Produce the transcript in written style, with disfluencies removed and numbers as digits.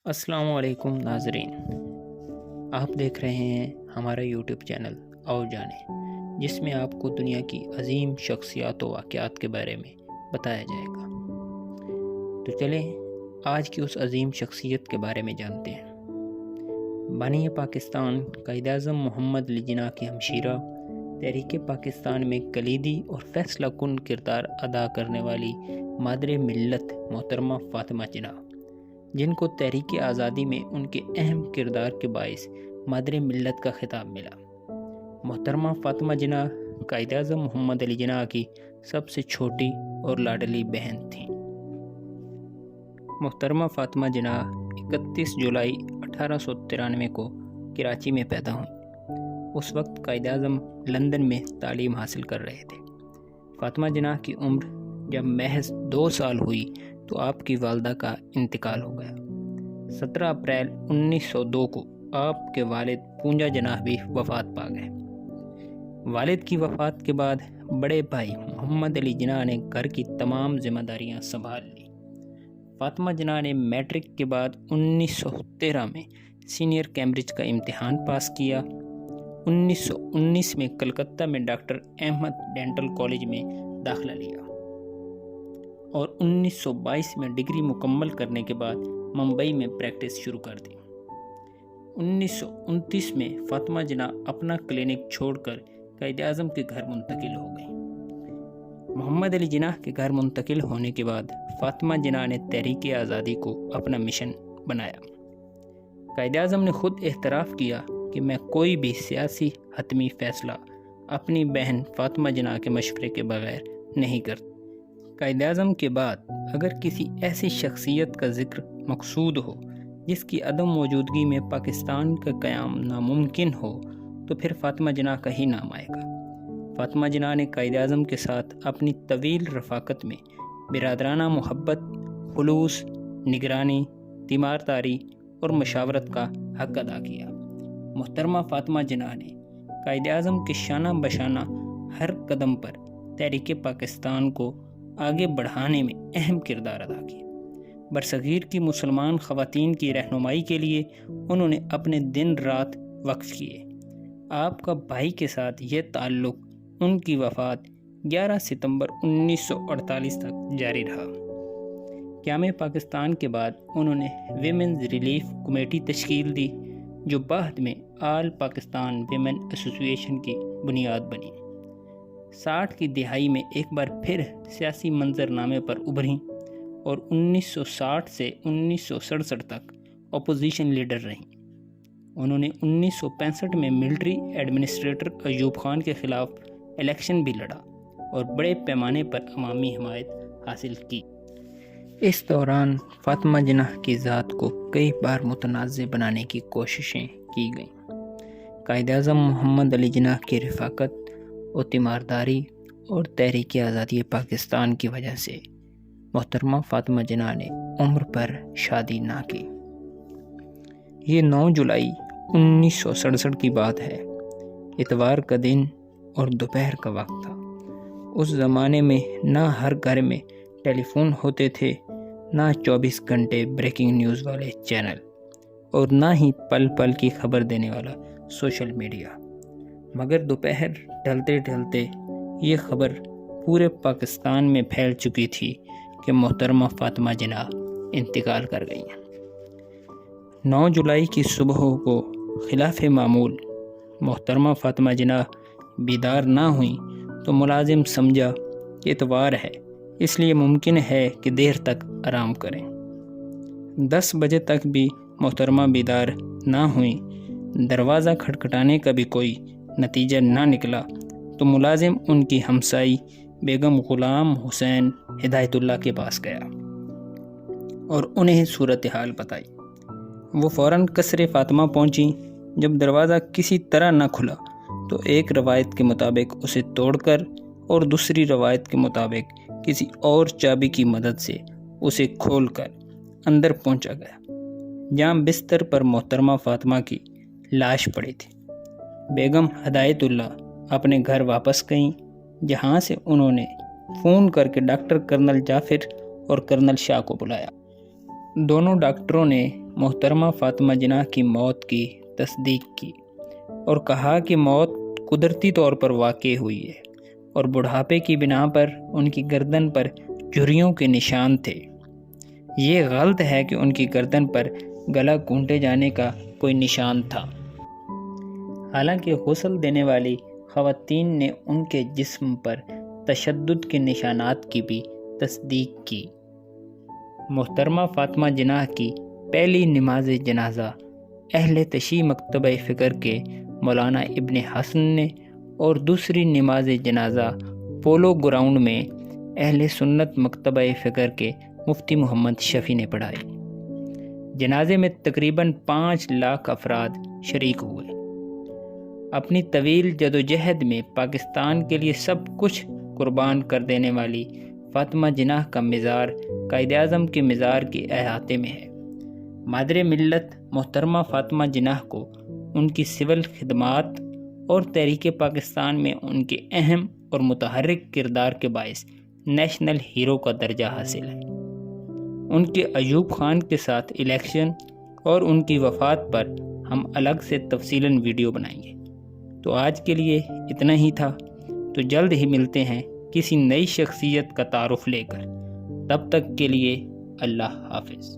السلام علیکم ناظرین، آپ دیکھ رہے ہیں ہمارا یوٹیوب چینل اور جانیں، جس میں آپ کو دنیا کی عظیم شخصیات و واقعات کے بارے میں بتایا جائے گا۔ تو چلیں آج کی اس عظیم شخصیت کے بارے میں جانتے ہیں۔ بانی پاکستان قائد اعظم محمد علی جناح کی ہمشیرہ، تحریک پاکستان میں کلیدی اور فیصلہ کن کردار ادا کرنے والی مادر ملت محترمہ فاطمہ جناح، جن کو تحریک آزادی میں ان کے اہم کردار کے باعث مادر ملت کا خطاب ملا۔ محترمہ فاطمہ جناح قائد اعظم محمد علی جناح کی سب سے چھوٹی اور لاڈلی بہن تھیں۔ محترمہ فاطمہ جناح 31 جولائی 1893 کو کراچی میں پیدا ہوئیں۔ اس وقت قائد اعظم لندن میں تعلیم حاصل کر رہے تھے۔ فاطمہ جناح کی عمر جب محض 2 سال ہوئی تو آپ کی والدہ کا انتقال ہو گیا۔ 17 اپریل 1902 کو آپ کے والد پونجا جناح بھی وفات پا گئے۔ والد کی وفات کے بعد بڑے بھائی محمد علی جناح نے گھر کی تمام ذمہ داریاں سنبھال لی۔ فاطمہ جناح نے میٹرک کے بعد 1913 میں سینئر کیمبرج کا امتحان پاس کیا۔ 1919 میں کلکتہ میں ڈاکٹر احمد ڈینٹل کالج میں داخلہ لیا اور 1922 میں ڈگری مکمل کرنے کے بعد ممبئی میں پریکٹس شروع کر دی۔ 1929 میں فاطمہ جناح اپنا کلینک چھوڑ کر قائد اعظم کے گھر منتقل ہو گئیں۔ محمد علی جناح کے گھر منتقل ہونے کے بعد فاطمہ جناح نے تحریک آزادی کو اپنا مشن بنایا۔ قائد اعظم نے خود اعتراف کیا کہ میں کوئی بھی سیاسی حتمی فیصلہ اپنی بہن فاطمہ جناح کے مشورے کے بغیر نہیں کرتا۔ قائد اعظم کے بعد اگر کسی ایسی شخصیت کا ذکر مقصود ہو جس کی عدم موجودگی میں پاکستان کا قیام ناممکن ہو تو پھر فاطمہ جناح کا ہی نام آئے گا۔ فاطمہ جناح نے قائد اعظم کے ساتھ اپنی طویل رفاقت میں برادرانہ محبت، خلوص، نگرانی، تیمارداری اور مشاورت کا حق ادا کیا۔ محترمہ فاطمہ جناح نے قائد اعظم کے شانہ بشانہ ہر قدم پر تحریک پاکستان کو آگے بڑھانے میں اہم کردار ادا کیا۔ برصغیر کی مسلمان خواتین کی رہنمائی کے لیے انہوں نے اپنے دن رات وقف کیے۔ آپ کا بھائی کے ساتھ یہ تعلق ان کی وفات 11 ستمبر 1948 تک جاری رہا۔ قیام پاکستان کے بعد انہوں نے ویمنز ریلیف کمیٹی تشکیل دی، جو بعد میں آل پاکستان ویمن ایسوسی ایشن کی بنیاد بنی۔ 60 کی دہائی میں ایک بار پھر سیاسی منظرنامے پر ابھریں اور 1960 سے 1967 تک اپوزیشن لیڈر رہیں۔ انہوں نے 1965 میں ملٹری ایڈمنسٹریٹر ایوب خان کے خلاف الیکشن بھی لڑا اور بڑے پیمانے پر عوامی حمایت حاصل کی۔ اس دوران فاطمہ جناح کی ذات کو کئی بار متنازع بنانے کی کوششیں کی گئیں۔ قائد اعظم محمد علی جناح کی رفاقت و تیمارداری اور تحریک آزادی پاکستان کی وجہ سے محترمہ فاطمہ جناح نے عمر پر شادی نہ کی۔ یہ 9 جولائی 1967 کی بات ہے۔ اتوار کا دن اور دوپہر کا وقت تھا۔ اس زمانے میں نہ ہر گھر میں ٹیلی فون ہوتے تھے، نہ 24 گھنٹے بریکنگ نیوز والے چینل، اور نہ ہی پل پل کی خبر دینے والا سوشل میڈیا۔ مگر دوپہر ڈھلتے ڈھلتے یہ خبر پورے پاکستان میں پھیل چکی تھی کہ محترمہ فاطمہ جناح انتقال کر گئیں۔ 9 جولائی کی صبح کو خلاف معمول محترمہ فاطمہ جناح بیدار نہ ہوئیں تو ملازم سمجھا کہ اتوار ہے، اس لیے ممکن ہے کہ دیر تک آرام کریں۔ 10 بجے تک بھی محترمہ بیدار نہ ہوئیں۔ دروازہ کھٹکھٹانے کا بھی کوئی نتیجہ نہ نکلا تو ملازم ان کی ہمسائی بیگم غلام حسین ہدایت اللہ کے پاس گیا اور انہیں صورتحال بتائی۔ وہ فوراً قصر فاطمہ پہنچیں۔ جب دروازہ کسی طرح نہ کھلا تو ایک روایت کے مطابق اسے توڑ کر اور دوسری روایت کے مطابق کسی اور چابی کی مدد سے اسے کھول کر اندر پہنچا گیا، جہاں بستر پر محترمہ فاطمہ کی لاش پڑی تھی۔ بیگم ہدایت اللہ اپنے گھر واپس گئیں، جہاں سے انہوں نے فون کر کے ڈاکٹر کرنل جعفر اور کرنل شاہ کو بلایا۔ دونوں ڈاکٹروں نے محترمہ فاطمہ جناح کی موت کی تصدیق کی اور کہا کہ موت قدرتی طور پر واقع ہوئی ہے اور بڑھاپے کی بنا پر ان کی گردن پر جھریوں کے نشان تھے۔ یہ غلط ہے کہ ان کی گردن پر گلا گھونٹے جانے کا کوئی نشان تھا۔ حالانکہ غسل دینے والی خواتین نے ان کے جسم پر تشدد کے نشانات کی بھی تصدیق کی۔ محترمہ فاطمہ جناح کی پہلی نماز جنازہ اہل تشیع مکتبہ فکر کے مولانا ابن حسن نے اور دوسری نماز جنازہ پولو گراؤنڈ میں اہل سنت مکتبہ فکر کے مفتی محمد شفیع نے پڑھائی۔ جنازے میں تقریباً 5 لاکھ افراد شریک ہوئے۔ اپنی طویل جدوجہد میں پاکستان کے لیے سب کچھ قربان کر دینے والی فاطمہ جناح کا مزار قائد اعظم کے مزار کے احاطے میں ہے۔ مادر ملت محترمہ فاطمہ جناح کو ان کی سول خدمات اور تحریک پاکستان میں ان کے اہم اور متحرک کردار کے باعث نیشنل ہیرو کا درجہ حاصل ہے۔ ان کے ایوب خان کے ساتھ الیکشن اور ان کی وفات پر ہم الگ سے تفصیلاً ویڈیو بنائیں گے۔ تو آج کے لیے اتنا ہی تھا، تو جلد ہی ملتے ہیں کسی نئی شخصیت کا تعارف لے کر۔ تب تک کے لیے اللہ حافظ۔